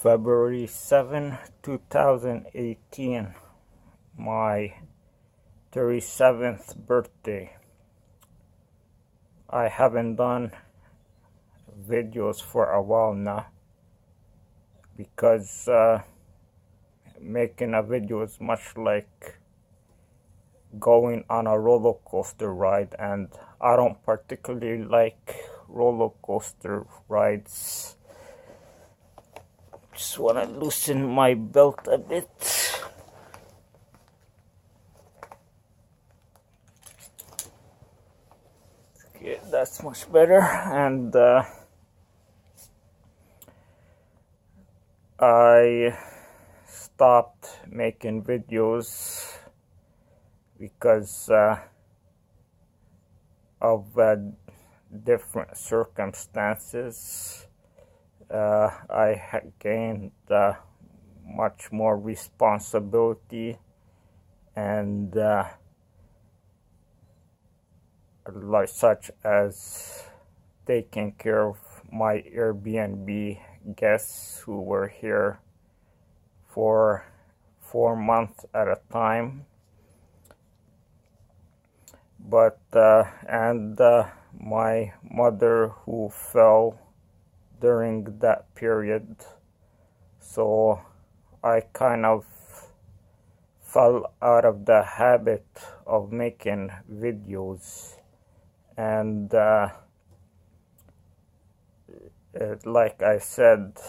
February 7, 2018, my 37th birthday. I haven't done videos for a while now because making a video is much like going on a roller coaster ride, and I don't particularly like roller coaster rides. Just want to loosen my belt a bit. Okay, that's much better. And I stopped making videos because of different circumstances. I had gained much more responsibility, and like such as taking care of my Airbnb guests who were here for 4 months at a time. But and my mother who fell during that period, so I kind of fell out of the habit of making videos. And like I said,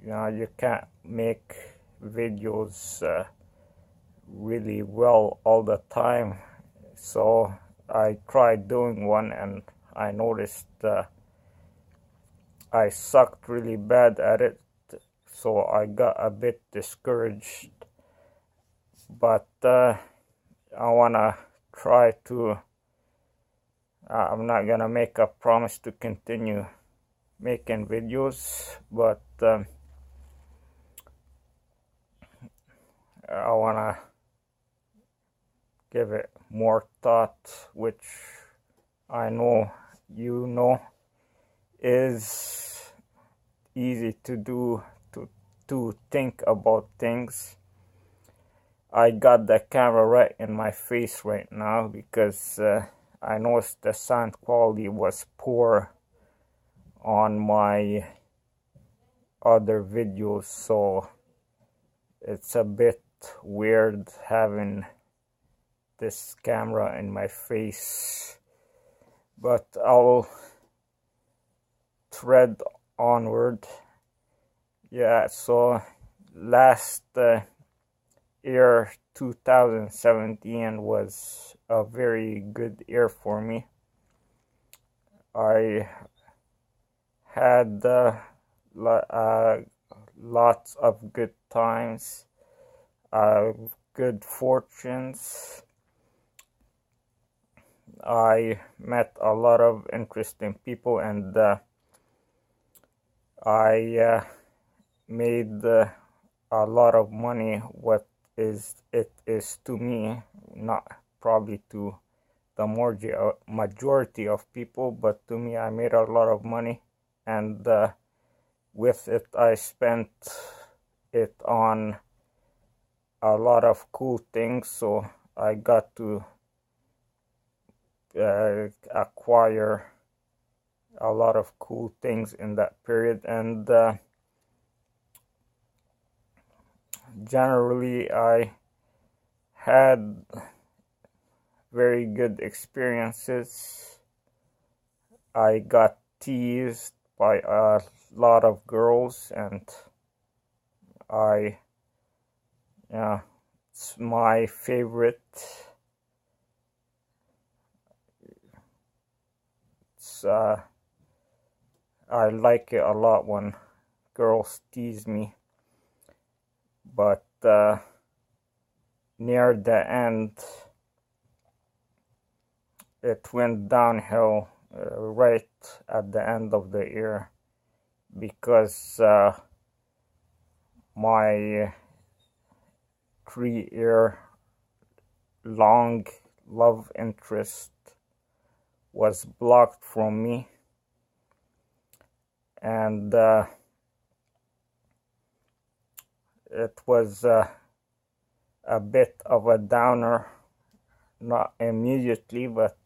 you can't make videos really well all the time. So I tried doing one, and I noticed I sucked really bad at it, so I got a bit discouraged. But I want to try to, I'm not going to make a promise to continue making videos, but I want to give it more thought, which I know is easy to do, to think about things. I got the camera right in my face right now because I noticed the sound quality was poor on my other videos, so it's a bit weird having this camera in my face, but I'll thread onward. Yeah, so last year 2017 was a very good year for me. I had lots of good times, good fortunes. I met a lot of interesting people, and I made a lot of money. What it is to me, not probably to the majority of people, but to me, I made a lot of money, and with it I spent it on a lot of cool things. So I got to acquire a lot of cool things in that period, and generally I had very good experiences. I got teased by a lot of girls, and it's my favorite. I like it a lot when girls tease me, but near the end it went downhill right at the end of the year, because my 3-year long love interest was blocked from me, and it was a bit of a downer, not immediately, but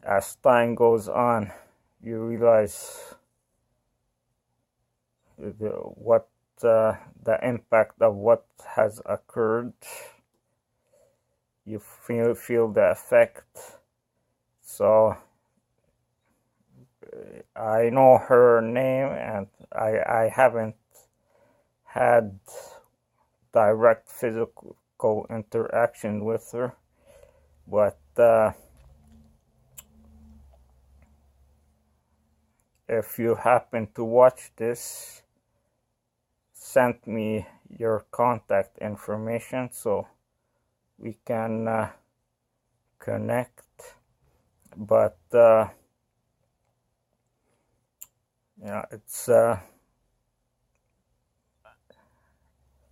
as time goes on, you realize what the impact of what has occurred. You feel the effect. So I know her name, and I haven't had direct physical interaction with her, but if you happen to watch this, send me your contact information so we can connect. But it's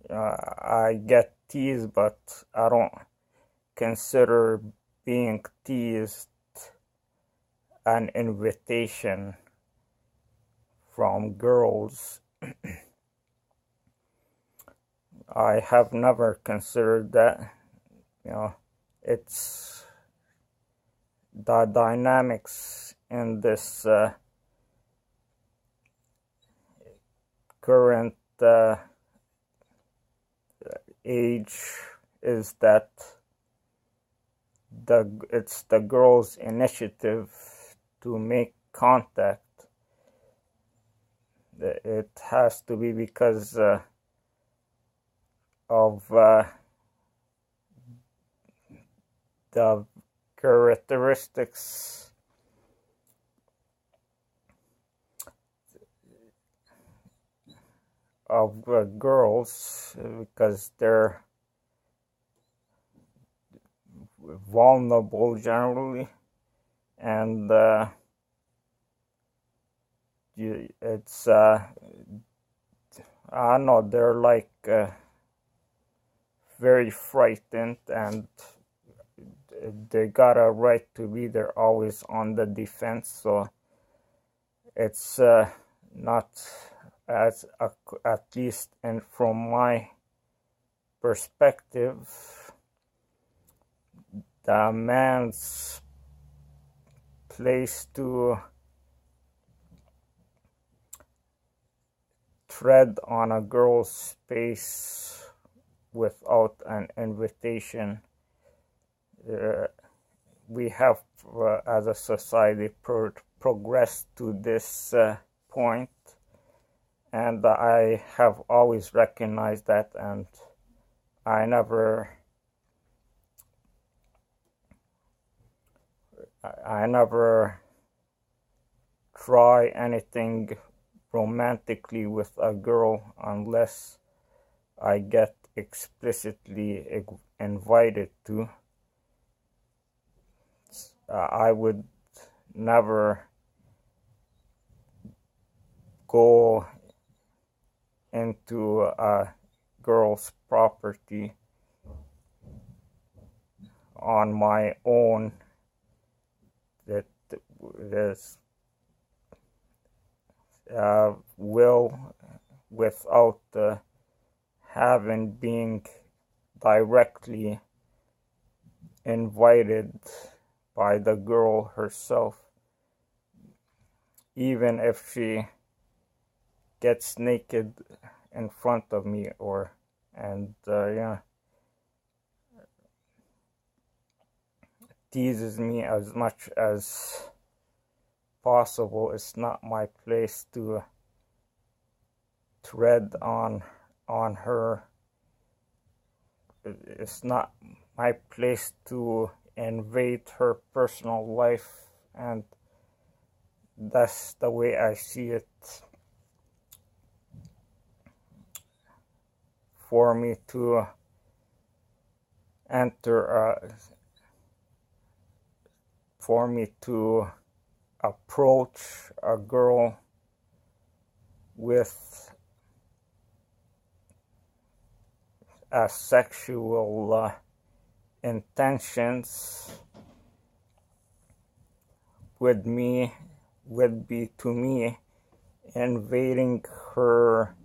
I get teased, but I don't consider being teased an invitation from girls. I have never considered that. It's the dynamics in this current age is that it's the girl's initiative to make contact. It has to be because of the characteristics of girls, because they're vulnerable generally, and it's I don't know, they're like very frightened, and they got a right to be there, always on the defense. So it's not, as at least, and from my perspective, the man's place to tread on a girl's space without an invitation. We have, as a society, progressed to this point, and I have always recognized that, and I never try anything romantically with a girl unless I get explicitly invited to. I would never go into a girl's property on my own that is will, without having being directly invited by the girl herself, even if she gets naked in front of me, and teases me as much as possible. It's not my place to tread on her. It's not my place to invade her personal life, and that's the way I see it. For me to approach a girl with sexual intentions would be, to me, invading her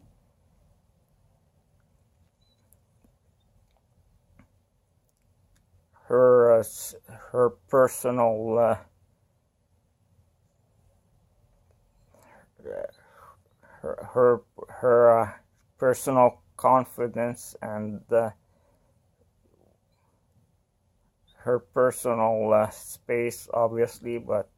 her personal her personal confidence and her personal space, obviously, but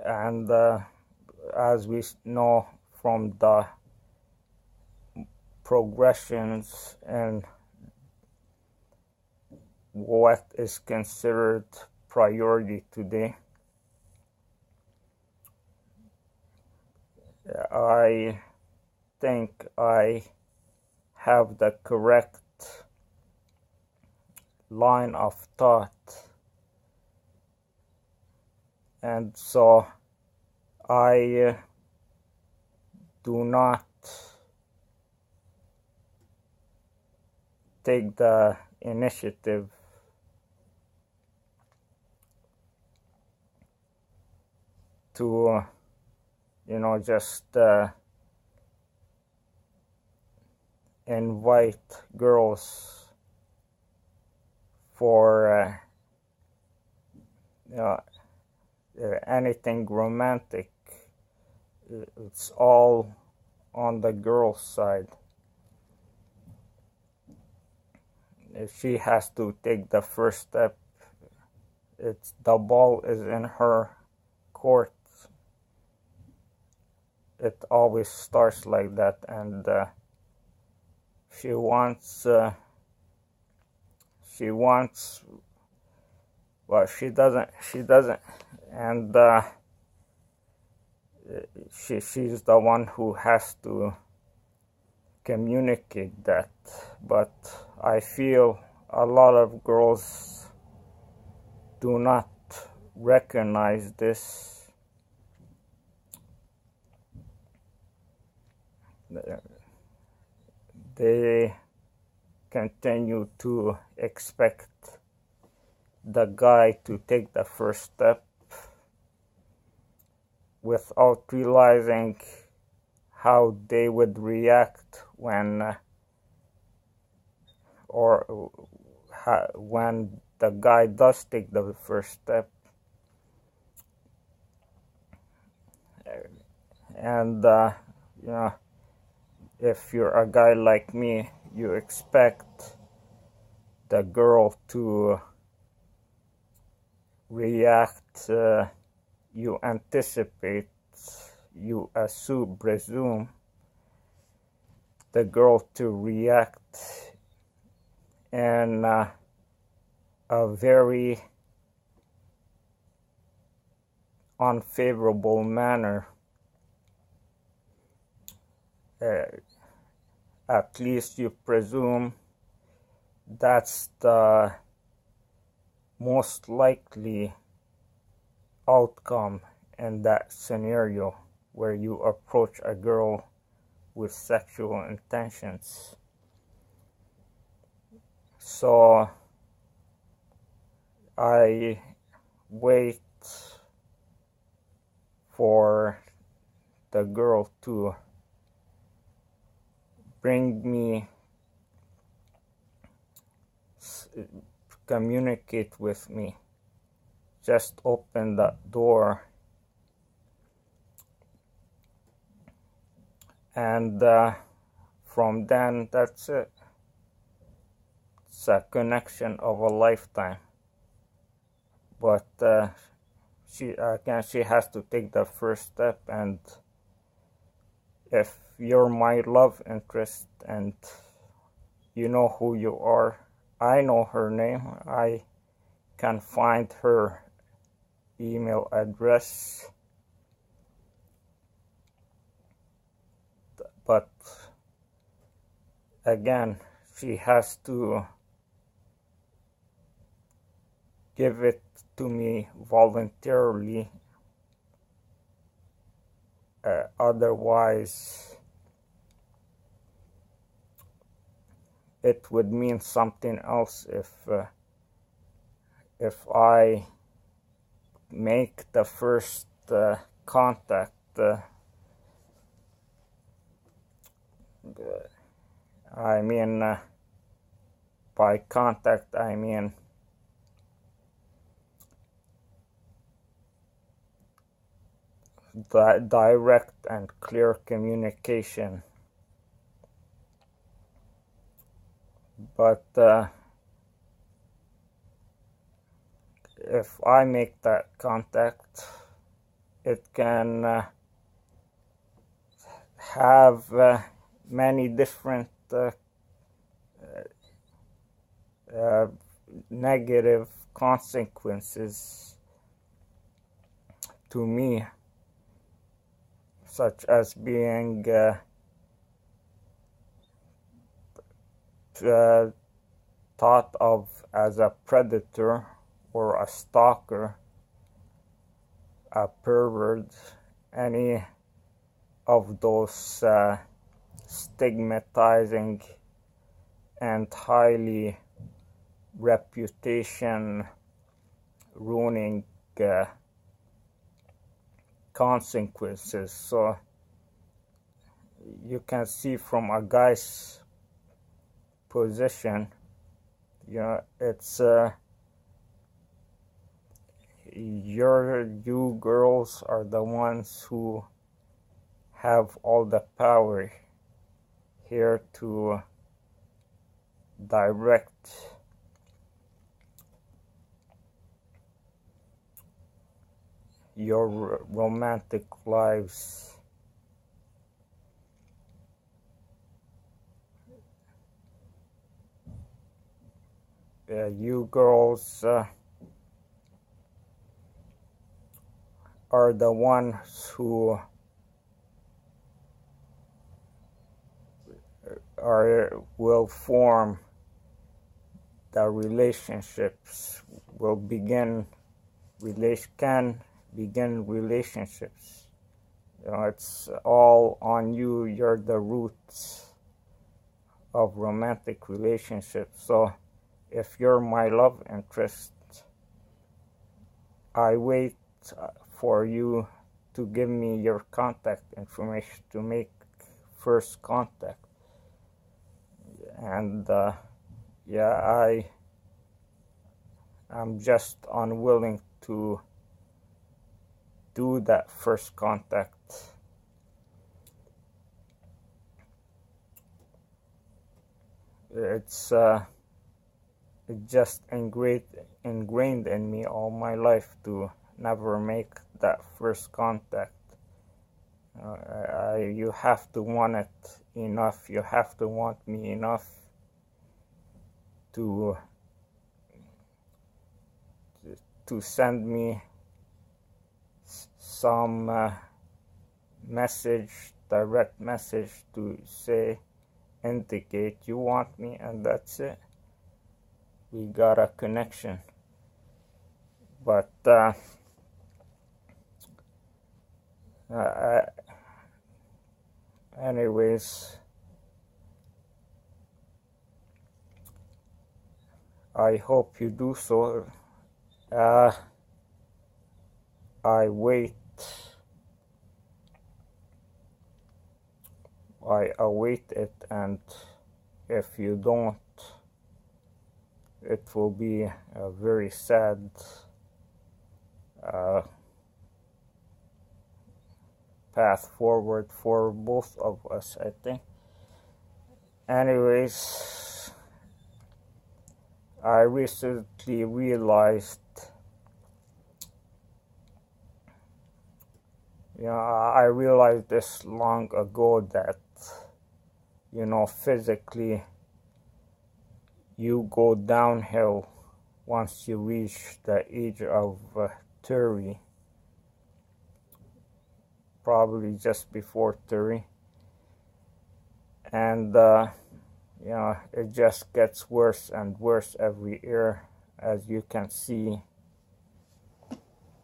and as we know from the progressions and what is considered priority today, I think I have the correct line of thought, and so I do not take the initiative to just invite girls for anything romantic. It's all on the girl's side. If she has to take the first step, the ball is in her court. It always starts like that, and she wants well, she doesn't, and she's the one who has to communicate that. But I feel a lot of girls do not recognize this. They continue to expect the guy to take the first step without realizing how they would react when when the guy does take the first step. And if you're a guy like me, you expect the girl to react, you anticipate, you presume the girl to react in a very unfavorable manner. At least you presume that's the most likely outcome in that scenario where you approach a girl with sexual intentions. So I wait for the girl to communicate with me, just open that door, and from then that's it. It's a connection of a lifetime. But she has to take the first step, and if you're my love interest and you know who you are, I know her name, I can find her email address, but again, she has to give it to me voluntarily. Otherwise, it would mean something else if I make the first contact, I mean, by contact, I mean direct and clear communication. But if I make that contact, it can have many different negative consequences to me, such as being thought of as a predator or a stalker, a pervert, any of those stigmatizing and highly reputation ruining consequences. So you can see from a guy's position, it's you girls are the ones who have all the power here to direct your romantic lives. You girls are the ones who will form the relationships, can begin relationships. It's all on you. You're the roots of romantic relationships. So if you're my love interest, I wait for you to give me your contact information to make first contact. And I'm just unwilling to do that first contact. It's just ingrained in me all my life to never make that first contact. You have to want it enough. You have to want me enough to send me some direct message to indicate you want me, and that's it. We got a connection. But anyways, I hope you do so. I await it, and if you don't, it will be a very sad path forward for both of us, I think. Anyways, I recently realized, I realized this long ago that, physically you go downhill once you reach the age of 30, probably just before 30, and it just gets worse and worse every year, as you can see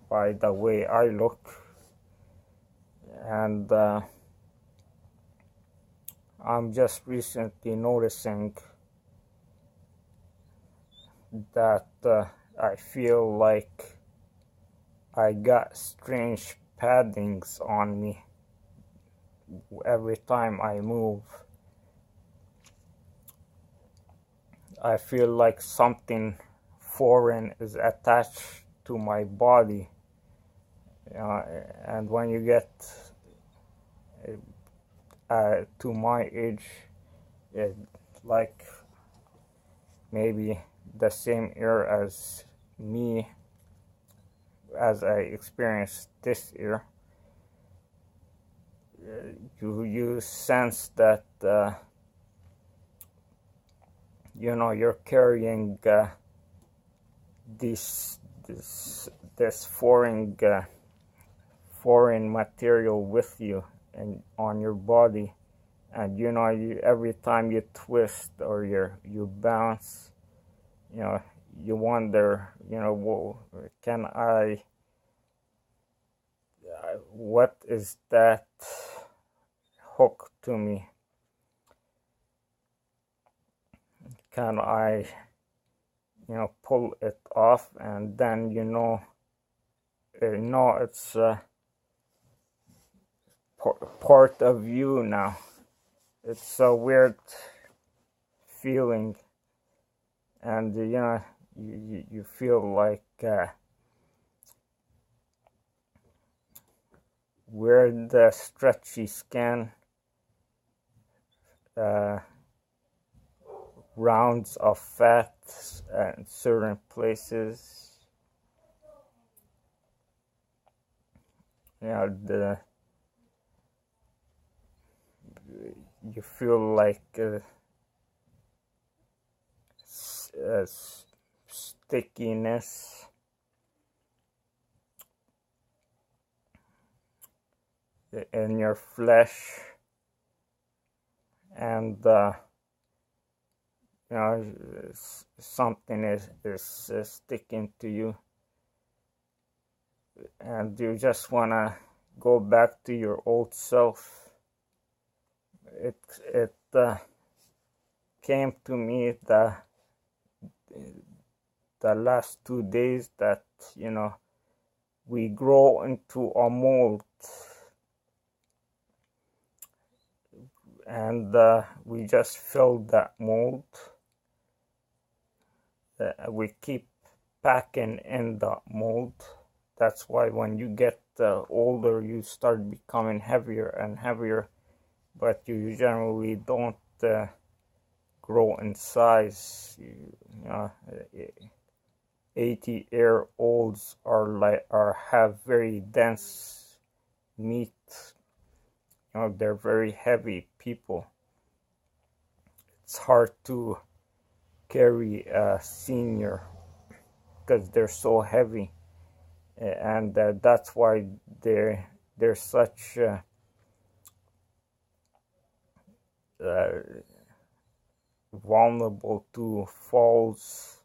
by the way I look. And I'm just recently noticing that I feel like I got strange paddings on me every time I move. I feel like something foreign is attached to my body. And when you get to my age, like maybe the same year as me, as I experienced this year, you sense that you're carrying this foreign material with you and on your body, and every time you twist or you bounce, you wonder, can I? What is that hook to me? Can I, pull it off? And then it's part of you now. It's a weird feeling, and you feel like where the stretchy skin, rounds of fat in certain places, you feel like stickiness in your flesh, and something is sticking to you, and you just want to go back to your old self. It came to me the last 2 days that we grow into a mold, and we just fill that mold. We keep packing in the mold. That's why when you get older, you start becoming heavier and heavier, but you generally don't grow in size. 80-year-olds have very dense meat. They're very heavy people. It's hard to carry a senior because they're so heavy, and that's why they're such vulnerable to falls,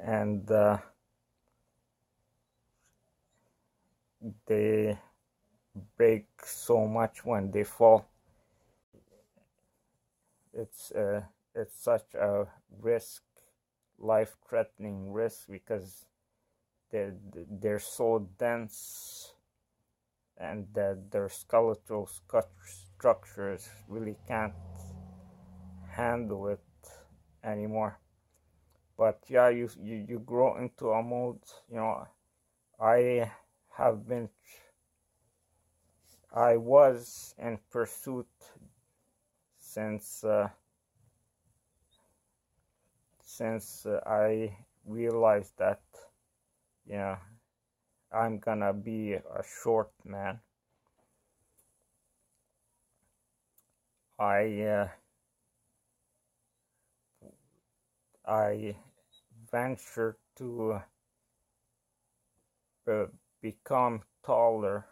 and they break so much when they fall. It's such a risk, life-threatening risk, because they're so dense, and their skeletal structures really can't handle it anymore. But yeah, you grow into a mold. I was in pursuit since I realized that I'm gonna be a short man. I ventured to become taller.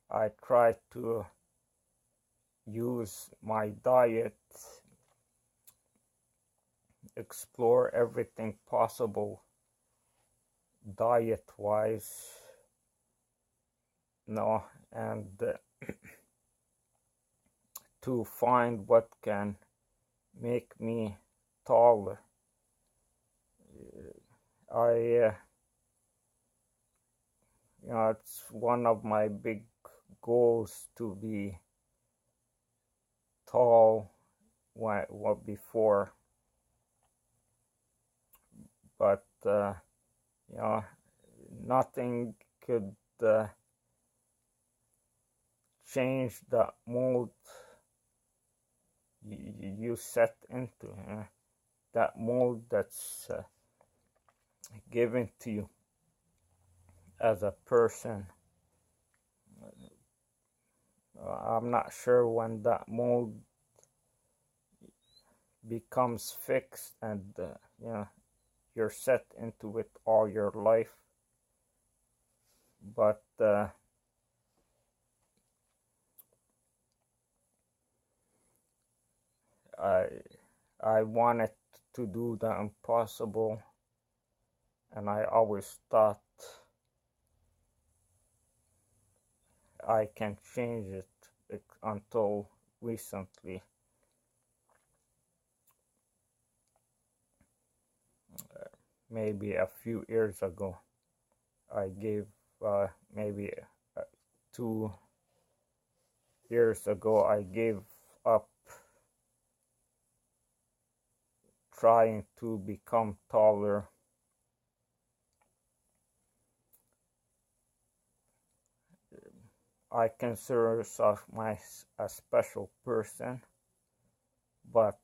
I tried to use my diet, explore everything possible diet-wise, and to find what can make me taller. I it's one of my big goals to be tall what before, but you know, nothing could change the mold you set into, that mold that's given to you as a person. I'm not sure when that mold becomes fixed and you're set into it all your life, but I wanted to do the impossible, and I always thought I can change it until recently. Maybe a few years ago, I gave maybe 2 years ago, I gave up trying to become taller. I consider myself a special person, but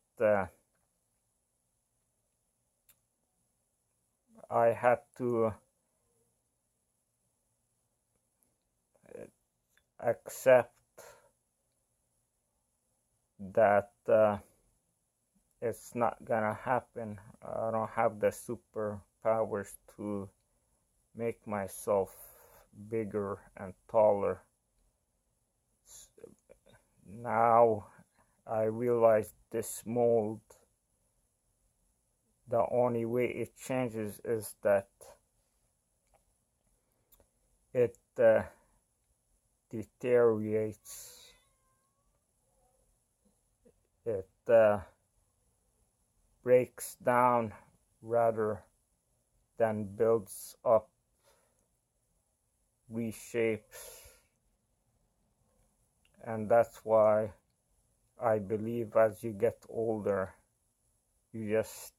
I had to accept that it's not gonna happen. I don't have the superpowers to make myself bigger and taller. Now I realize this mold, the only way it changes is that it deteriorates. It breaks down rather than builds up, reshapes. And that's why I believe as you get older, you just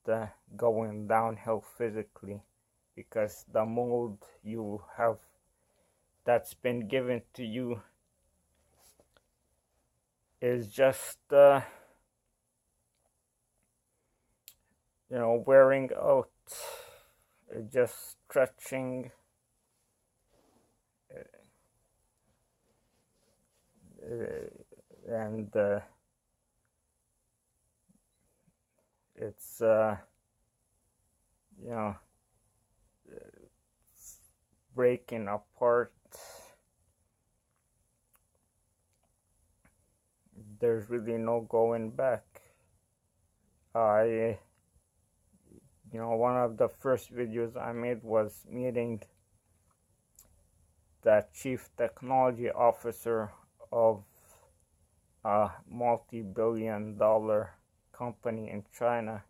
going downhill physically, because the mold you have that's been given to you is just wearing out, just stretching, and it's breaking apart. There's really no going back. One of the first videos I made was meeting the chief technology officer of a multi-billion-dollar company in China.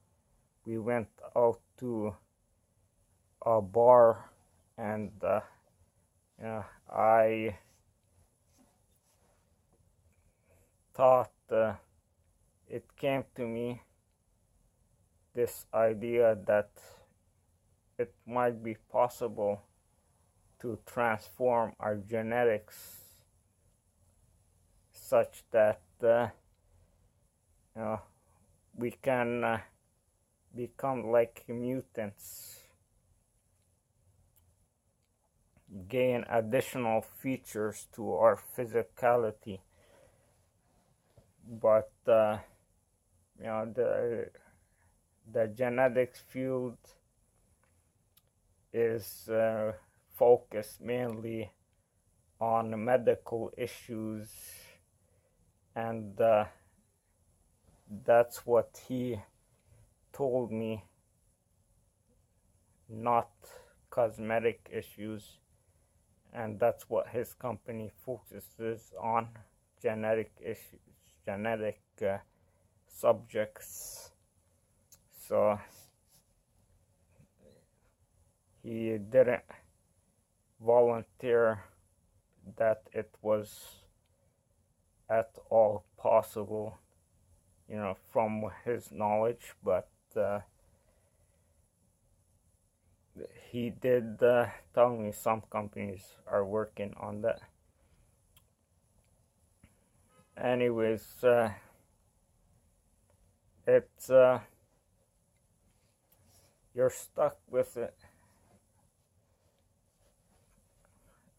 We went out to a bar, and I thought it came to me, this idea that it might be possible to transform our genetics such that we can become like mutants, gain additional features to our physicality, but the genetics field is focused mainly on medical issues, and that's what he told me, not cosmetic issues, and that's what his company focuses on, genetic issues, genetic subjects. So he didn't volunteer that it was at all possible, from his knowledge, but he did tell me some companies are working on that. Anyways, it's you're stuck with it.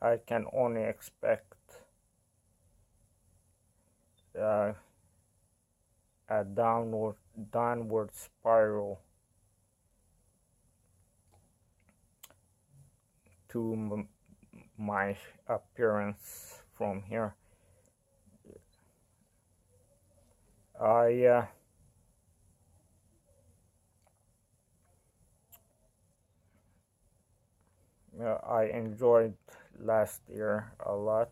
I can only expect a downward spiral to my appearance from here. I enjoyed last year a lot.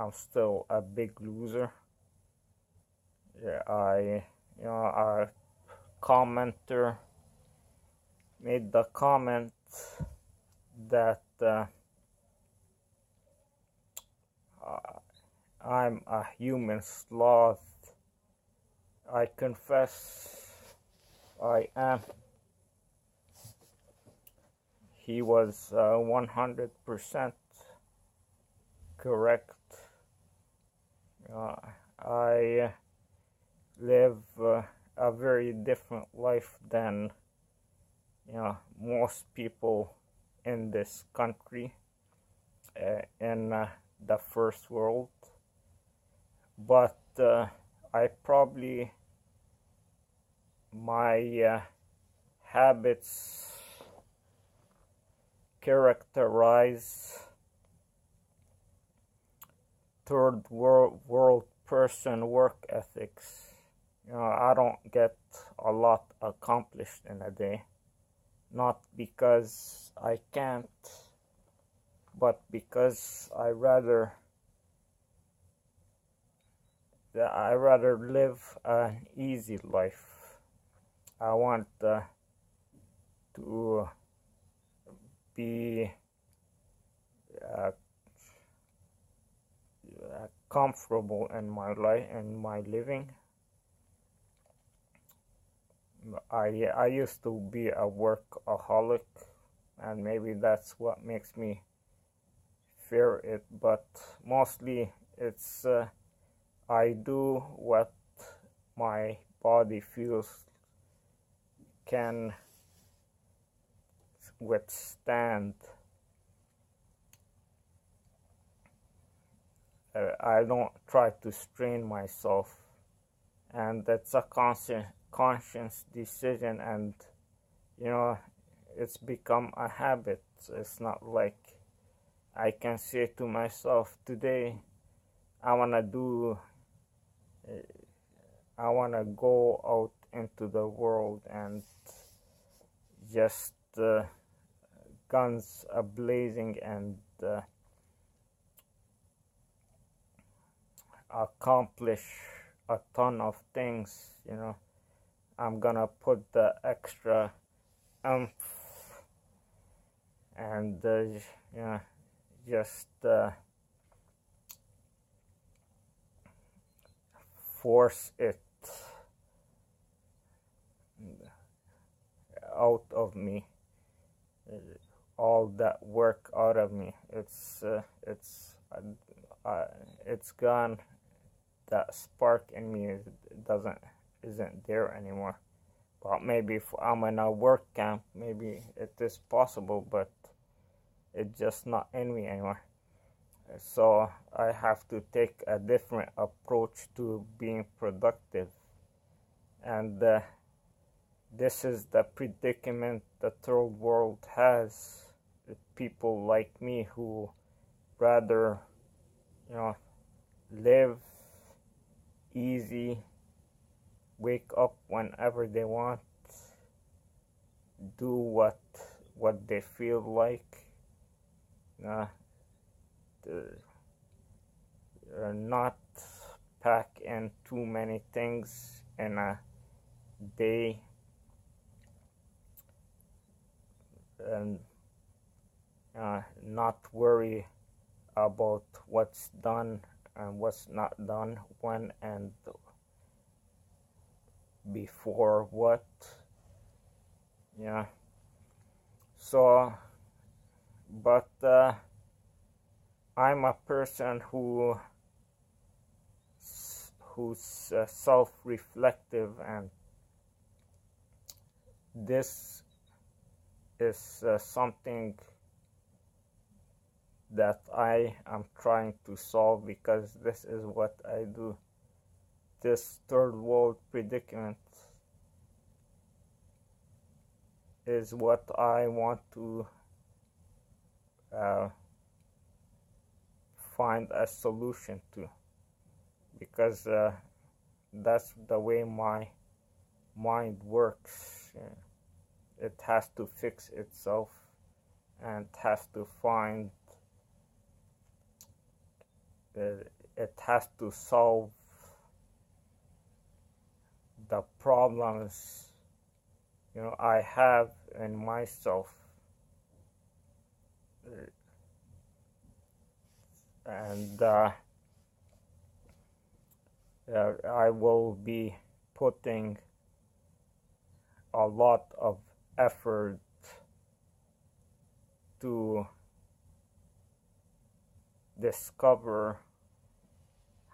I'm still a big loser. A commenter made the comment that I'm a human sloth. I confess I am. He was 100% correct. I live a very different life than most people in this country, in the first world. But my habits characterize third world person work ethics. I don't get a lot accomplished in a day, not because I can't, but because I rather live an easy life. I want to be comfortable in my life and my living. I used to be a workaholic, and maybe that's what makes me fear it, but mostly it's I do what my body feels can withstand. I don't try to strain myself, and that's a conscious decision, and it's become a habit. It's not like I can say to myself, today I want to go out into the world and just guns a-blazing and accomplish a ton of things. I'm gonna put the extra oomph and just force it out of me, all that work out of me. It's gone. That spark in me isn't there anymore. But maybe if I'm in a work camp, maybe it is possible, but it's just not in me anymore. So I have to take a different approach to being productive, and this is the predicament the third world has. People like me who rather live easy, wake up whenever they want, do what they feel like, not pack in too many things in a day, and not worry about what's done and what's not done, when and before what. Yeah. So, but I'm a person who's self-reflective, and this is something that I am trying to solve, because this is what I do. This third world predicament is what I want to find a solution to, because that's the way my mind works. It has to fix itself, and has to find it has to solve the problems I have in myself, and I will be putting a lot of effort to discover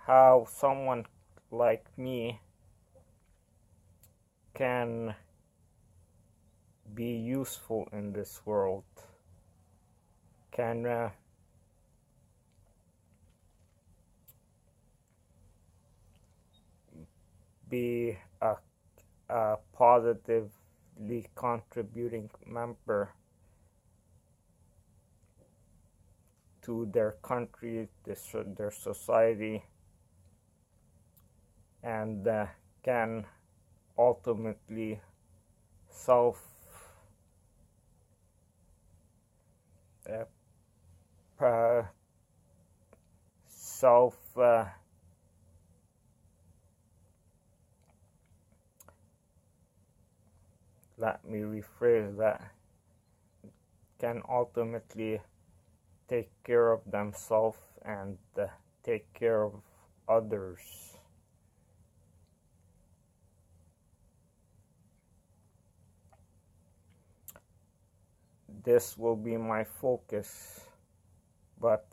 how someone like me can be useful in this world, can be a positively contributing member to their country, their society, and can ultimately self self let me rephrase that, can ultimately take care of themselves and take care of others. This will be my focus, but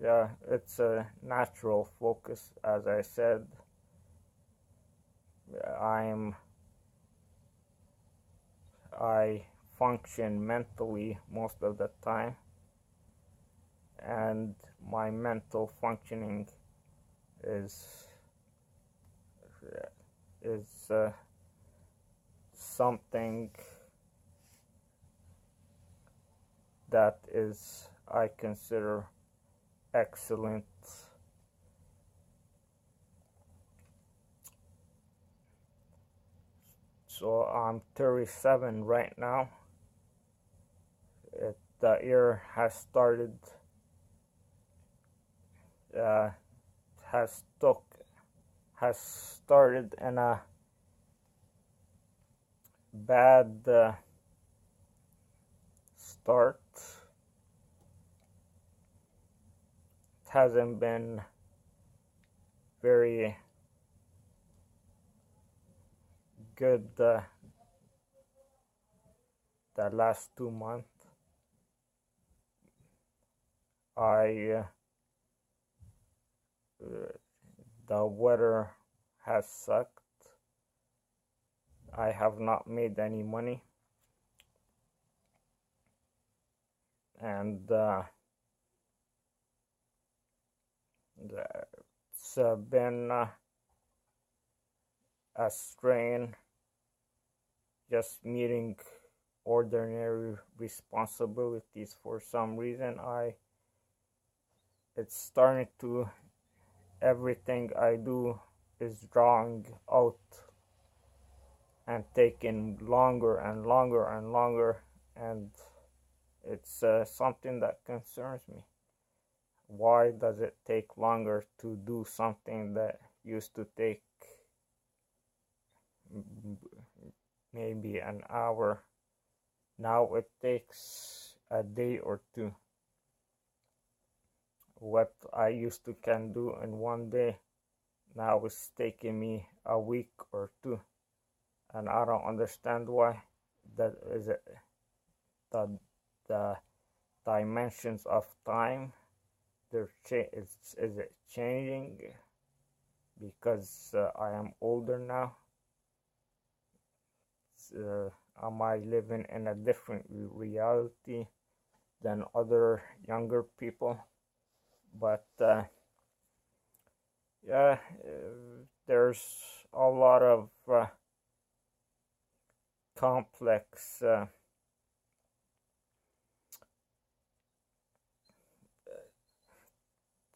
yeah, it's a natural focus. As I said, I function mentally most of the time, and my mental functioning is something that is, I consider, excellent. So I'm 37 right now. The year has started has started in a bad start. It hasn't been very good the last 2 months. The weather has sucked. I have not made any money, and it's been a strain just meeting ordinary responsibilities. For some reason, it's starting to, everything I do is drawing out and taking longer and longer and longer, and it's something that concerns me. Why does it take longer to do something that used to take maybe an hour Now it takes a day or two. What I used to can do in one day, now it's taking me a week or two, and I don't understand why. That is it, the dimensions of time. Is it changing because I am older now? Am I living in a different reality than other younger people? But yeah, there's a lot of complex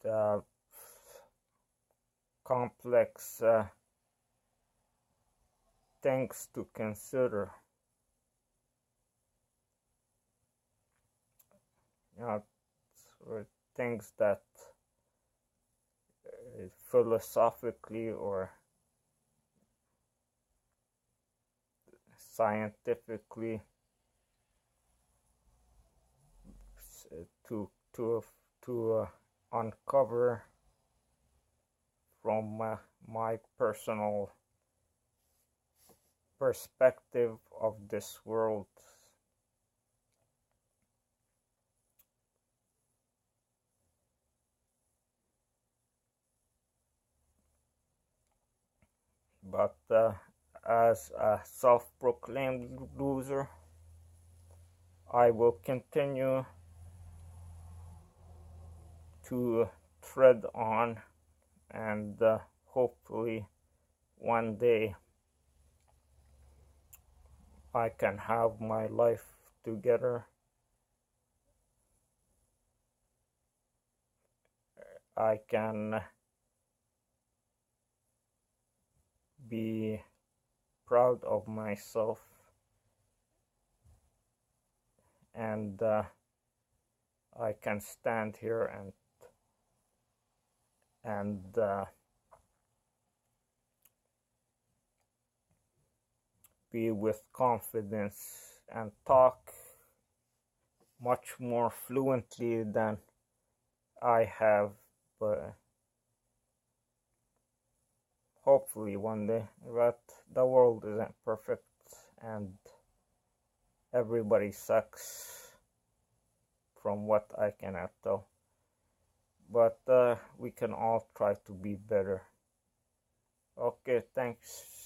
uh, complex things to consider. You know, things that philosophically or scientifically to to uncover from my personal perspective of this world. But as a self-proclaimed loser, I will continue to tread on, and hopefully one day I can have my life together. I can be proud of myself, and I can stand here and be with confidence and talk much more fluently than I have, but hopefully one day. But the world isn't perfect, and everybody sucks from what I cannot tell. But we can all try to be better. Okay, thanks.